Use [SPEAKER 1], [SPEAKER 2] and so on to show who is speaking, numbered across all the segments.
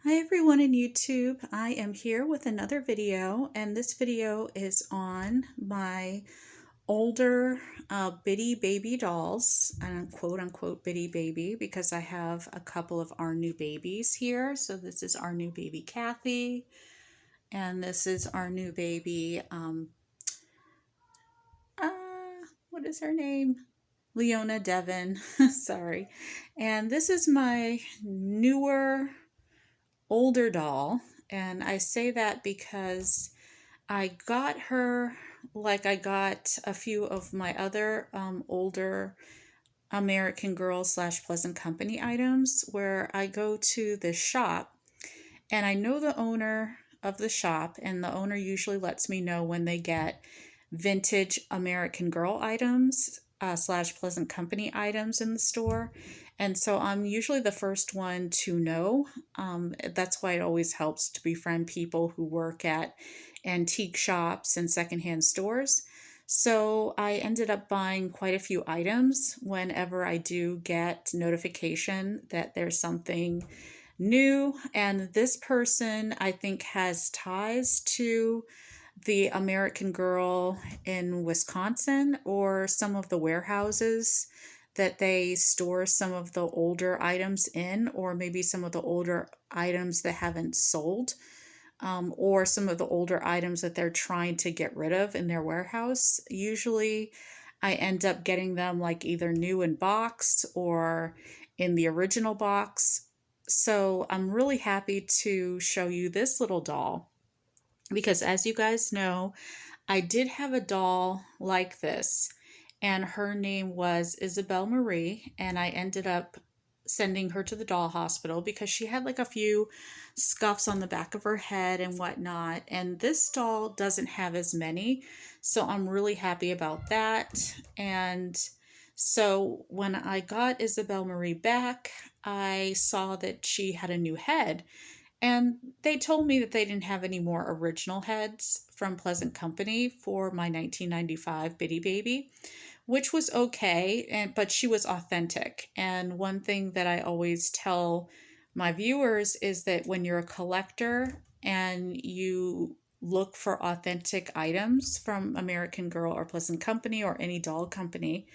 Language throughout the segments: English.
[SPEAKER 1] Hi everyone in YouTube. I am here with another video, and this video is on my older bitty baby dolls, and quote unquote bitty baby, because I have a couple of our new babies here. So this is our new baby Kathy, and this is our new baby, uh, what is her name? Leona Devon. Sorry. And this is my newer older doll, and I say that because I got her like I got a few of my other older American Girl slash Pleasant Company items, where I go to the shop and I know the owner of the shop, and the owner usually lets me know when they get vintage American Girl items slash Pleasant Company items in the store. And so I'm usually the first one to know. That's why it always helps to befriend people who work at antique shops and secondhand stores. So I ended up buying quite a few items whenever I do get notification that there's something new. And this person, I think, has ties to the American Girl in Wisconsin, or some of the warehouses that they store some of the older items in, or maybe some of the older items that haven't sold, or some of the older items that they're trying to get rid of in their warehouse. Usually I end up getting them like either new in box or in the original box. So I'm really happy to show you this little doll, because as you guys know, I did have a doll like this, and her name was Isabel Marie, and I ended up sending her to the doll hospital because she had like a few scuffs on the back of her head and whatnot. And this doll doesn't have as many, so I'm really happy about that. And so when I got Isabel Marie back, I saw that she had a new head, and they told me that they didn't have any more original heads from Pleasant Company for my 1995 Bitty Baby, which was okay, but she was authentic. And one thing that I always tell my viewers is that when you're a collector and you look for authentic items from American Girl or Pleasant Company or any doll company,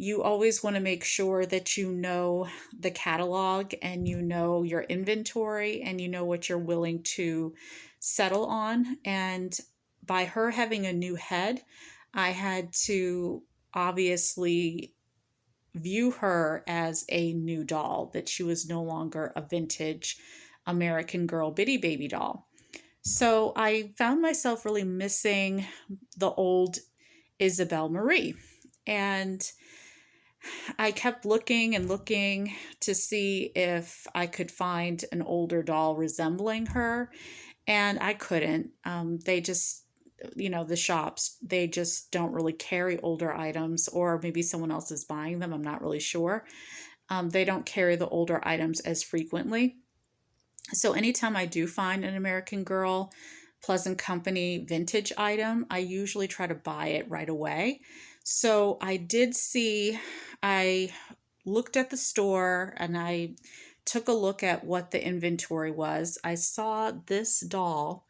[SPEAKER 1] you always want to make sure that you know the catalog and you know your inventory and you know what you're willing to settle on. And by her having a new head, I had to obviously view her as a new doll, that she was no longer a vintage American Girl Bitty Baby doll. So I found myself really missing the old Isabel Marie. And I kept looking and looking to see if I could find an older doll resembling her, and I couldn't. They just, the shops, they just don't really carry older items, or maybe someone else is buying them. I'm not really sure. They don't carry the older items as frequently. So anytime I do find an American Girl Pleasant Company vintage item, I usually try to buy it right away. So I looked at the store and I took a look at what the inventory was. I saw this doll,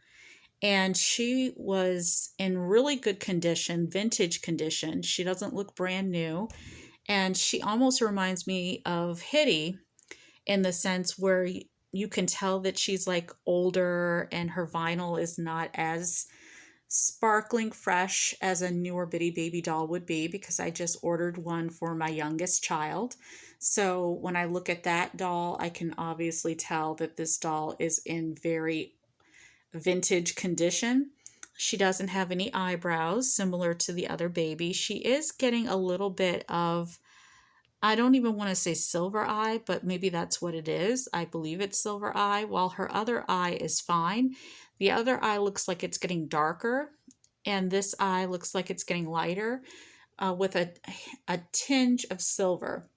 [SPEAKER 1] and she was in really good condition, vintage condition. She doesn't look brand new, and she almost reminds me of Hitty in the sense where you can tell that she's like older and her vinyl is not as sparkling fresh as a newer Bitty Baby doll would be, because I just ordered one for my youngest child. So when I look at that doll, I can obviously tell that this doll is in very vintage condition. She doesn't have any eyebrows, similar to the other baby. She is getting a little bit of, I don't even want to say silver eye, but maybe that's what it is. I believe it's silver eye, while her other eye is fine. The other eye looks like it's getting darker, and this eye looks like it's getting lighter, with a tinge of silver.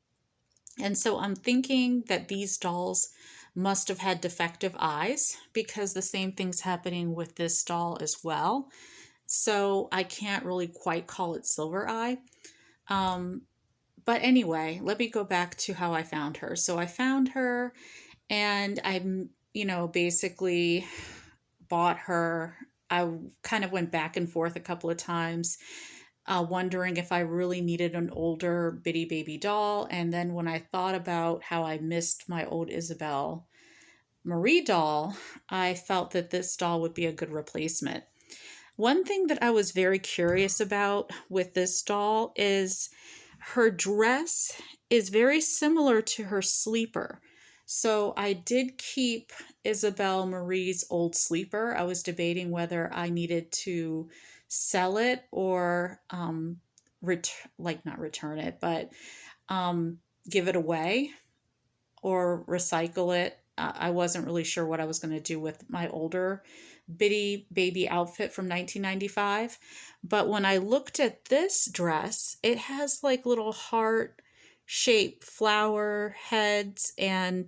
[SPEAKER 1] And so I'm thinking that these dolls must have had defective eyes, because the same thing's happening with this doll as well. So I can't really quite call it silver eye. Um, but anyway, let me go back to how I found her. So I found her, and basically bought her. I kind of went back and forth a couple of times, wondering if I really needed an older Bitty Baby doll. And then when I thought about how I missed my old Isabelle Marie doll, I felt that this doll would be a good replacement. One thing that I was very curious about with this doll is her dress is very similar to her sleeper. So I did keep Isabelle Marie's old sleeper. I was debating whether I needed to sell it or not return it, but give it away or recycle it. I wasn't really sure what I was going to do with my older Bitty Baby outfit from 1995. But when I looked at this dress, it has like little heart shaped flower heads, and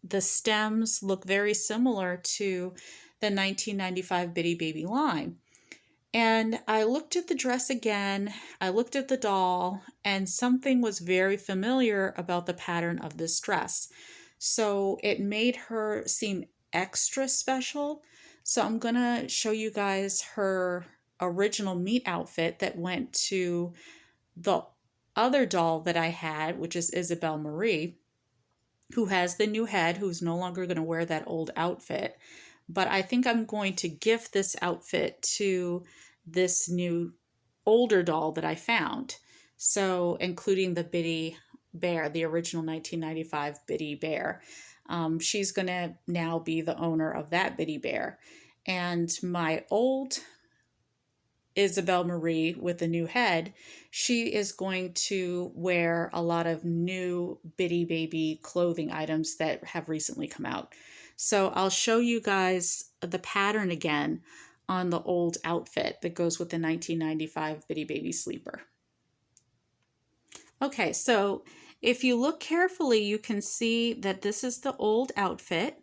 [SPEAKER 1] the stems look very similar to the 1995 Bitty Baby line. And I looked at the dress again, I looked at the doll, and something was very familiar about the pattern of this dress. So it made her seem extra special. So I'm going to show you guys her original meet outfit that went to the other doll that I had, which is Isabelle Marie, who has the new head, who's no longer going to wear that old outfit. But I think I'm going to gift this outfit to this new older doll that I found. So, including the Bitty Bear, the original 1995 Bitty Bear. She's going to now be the owner of that Bitty Bear. And my old Isabelle Marie with the new head, she is going to wear a lot of new Bitty Baby clothing items that have recently come out. So I'll show you guys the pattern again on the old outfit that goes with the 1995 Bitty Baby sleeper. Okay, so if you look carefully, you can see that this is the old outfit.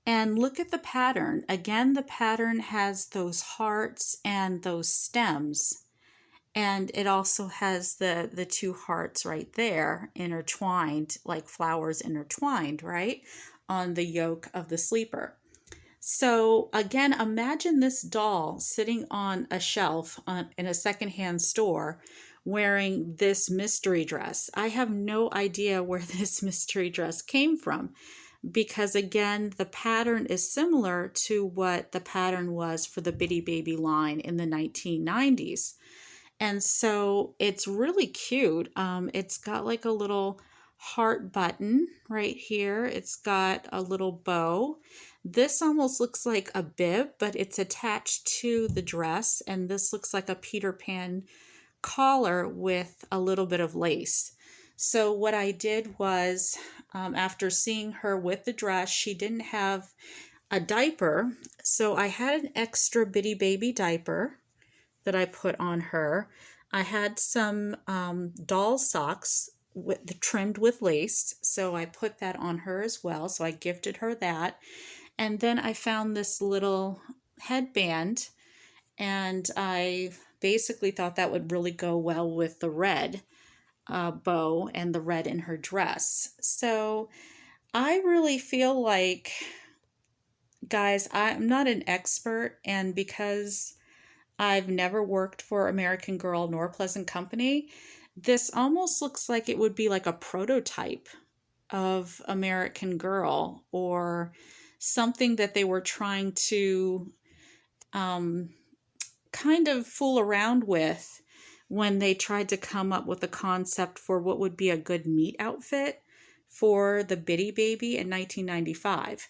[SPEAKER 1] And look at the pattern. Again, the pattern has those hearts and those stems. And it also has the two hearts right there intertwined, like flowers intertwined, right, on the yoke of the sleeper. So again, imagine this doll sitting on a shelf in a secondhand store wearing this mystery dress. I have no idea where this mystery dress came from, because again, the pattern is similar to what the pattern was for the Bitty Baby line in the 1990s. And so it's really cute. It's got like a little heart button right here. It's got a little bow. This almost looks like a bib, but it's attached to the dress. And this looks like a Peter Pan collar with a little bit of lace. So what I did was, after seeing her with the dress, she didn't have a diaper. So I had an extra Bitty Baby diaper that I put on her. I had some doll socks trimmed with lace. So I put that on her as well. So I gifted her that. And then I found this little headband, and I basically thought that would really go well with the red bow and the red in her dress. So I really feel like, guys, I'm not an expert, and because I've never worked for American Girl nor Pleasant Company, this almost looks like it would be like a prototype of American Girl, or something that they were trying to kind of fool around with when they tried to come up with a concept for what would be a good meet outfit for the Bitty Baby in 1995.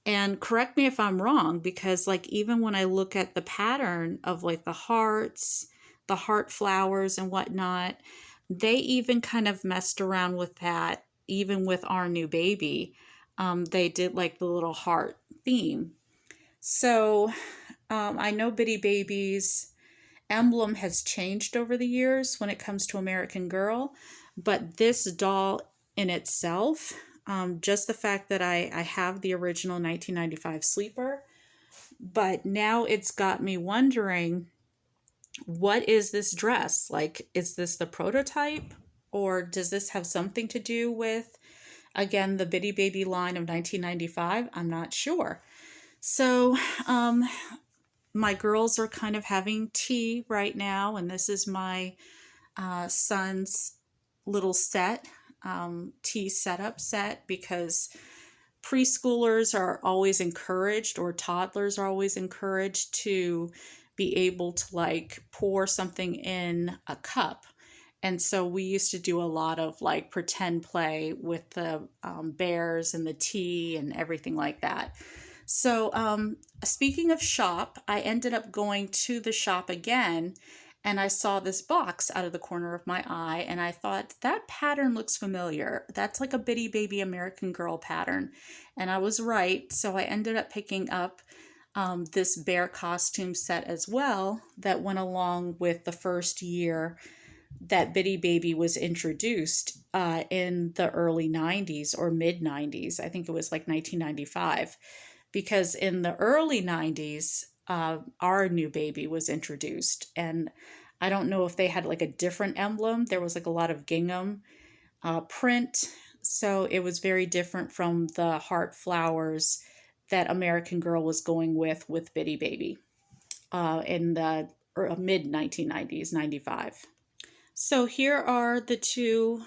[SPEAKER 1] And correct me if I'm wrong, because like even when I look at the pattern of like the hearts, the heart flowers and whatnot, they even kind of messed around with that. Even with our new baby, they did like the little heart theme. So I know Bitty Baby's emblem has changed over the years when it comes to American Girl, but this doll in itself, just the fact that I have the original 1995 sleeper, but now it's got me wondering, what is this dress? Like, is this the prototype, or does this have something to do with Again, the Bitty Baby line of 1995, I'm not sure. So, my girls are kind of having tea right now, and this is my son's little set, tea setup set, because preschoolers are always encouraged, or toddlers are always encouraged to be able to like pour something in a cup. And so we used to do a lot of like pretend play with the bears and the tea and everything like that. So, speaking of shop, I ended up going to the shop again, and I saw this box out of the corner of my eye, and I thought that pattern looks familiar. That's like a Bitty Baby American Girl pattern. And I was right. So I ended up picking up this bear costume set as well that went along with the first year that Bitty Baby was introduced in the early 90s or mid 90s. I think it was like 1995, because in the early 90s, our new baby was introduced. And I don't know if they had like a different emblem. There was like a lot of gingham print. So it was very different from the heart flowers that American Girl was going with Bitty Baby in the mid 1990s, 95. So here are the two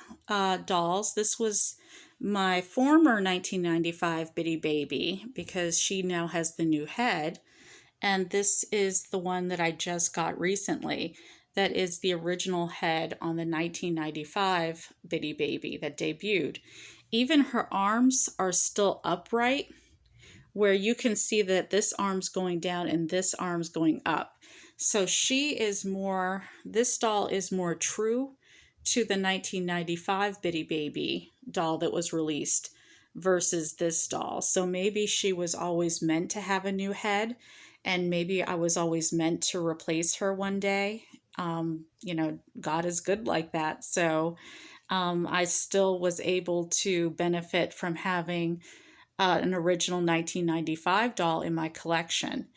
[SPEAKER 1] dolls. This was my former 1995 Bitty Baby, because she now has the new head. And this is the one that I just got recently. That is the original head on the 1995 Bitty Baby that debuted. Even her arms are still upright, where you can see that this arm's going down and this arm's going up. So this doll is more true to the 1995 Bitty Baby doll that was released versus this doll. So maybe she was always meant to have a new head, and maybe I was always meant to replace her one day. God is good like that. So I still was able to benefit from having an original 1995 doll in my collection.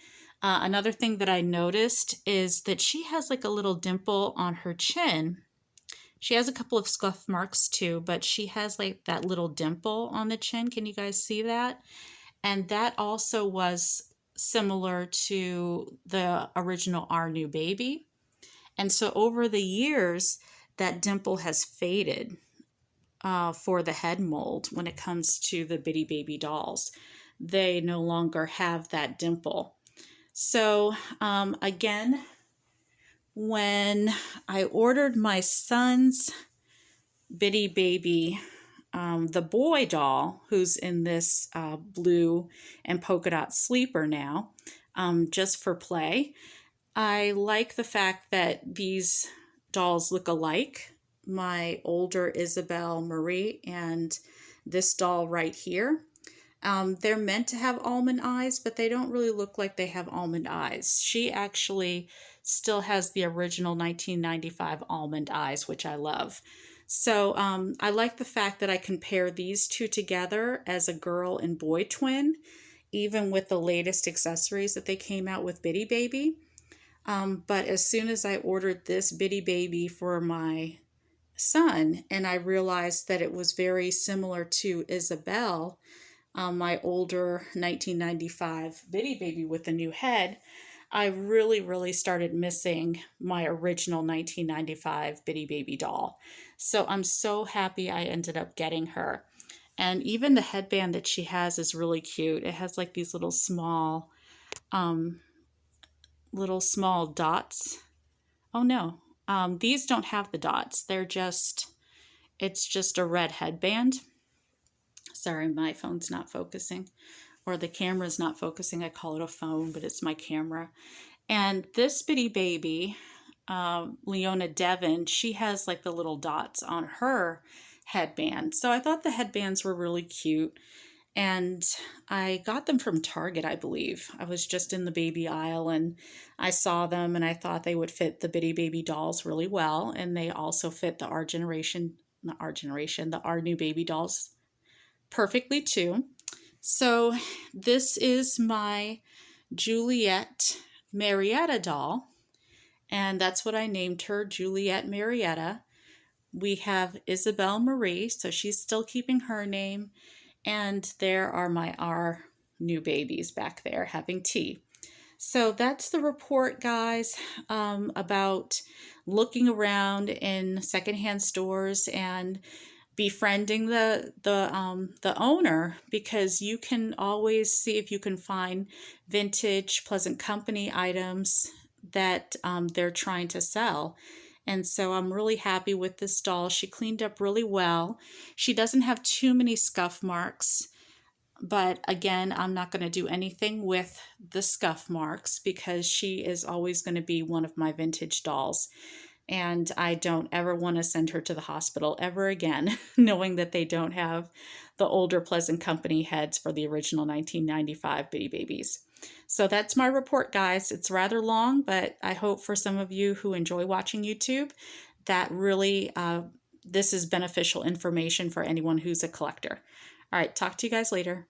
[SPEAKER 1] Another thing that I noticed is that she has like a little dimple on her chin. She has a couple of scuff marks too, but she has like that little dimple on the chin. Can you guys see that? And that also was similar to the original Our New Baby. And so over the years, that dimple has faded for the head mold when it comes to the Bitty Baby dolls. They no longer have that dimple. So again, when I ordered my son's Bitty Baby, the boy doll, who's in this blue and polka dot sleeper now, just for play, I like the fact that these dolls look alike. My older Isabelle Marie and this doll right here. They're meant to have almond eyes, but they don't really look like they have almond eyes. She actually still has the original 1995 almond eyes, which I love. So I like the fact that I can pair these two together as a girl and boy twin, even with the latest accessories that they came out with Bitty Baby. But as soon as I ordered this Bitty Baby for my son, and I realized that it was very similar to Isabelle, my older 1995 Bitty Baby with the new head, I really, really started missing my original 1995 Bitty Baby doll. So I'm so happy I ended up getting her. And even the headband that she has is really cute. It has like these little small dots. Oh no, these don't have the dots. It's just a red headband. Sorry, my phone's not focusing, or the camera's not focusing. I call it a phone, but it's my camera. And this Bitty Baby, Leona Devon, she has like the little dots on her headband. So I thought the headbands were really cute. And I got them from Target, I believe. I was just in the baby aisle and I saw them and I thought they would fit the Bitty Baby dolls really well. And they also fit the Our New Baby dolls perfectly too. So this is my Juliet Marietta doll. And that's what I named her, Juliet Marietta. we have Isabel Marie, so she's still keeping her name. And there are our new babies back there having tea. So that's the report, guys, about looking around in secondhand stores and befriending the owner, because you can always see if you can find vintage Pleasant Company items that they're trying to sell. And so I'm really happy with this doll. She cleaned up really well. She doesn't have too many scuff marks, but again, I'm not going to do anything with the scuff marks because she is always going to be one of my vintage dolls. And I don't ever want to send her to the hospital ever again, knowing that they don't have the older Pleasant Company heads for the original 1995 Bitty Babies. So that's my report, guys. It's rather long, but I hope for some of you who enjoy watching YouTube that really this is beneficial information for anyone who's a collector. All right, talk to you guys later.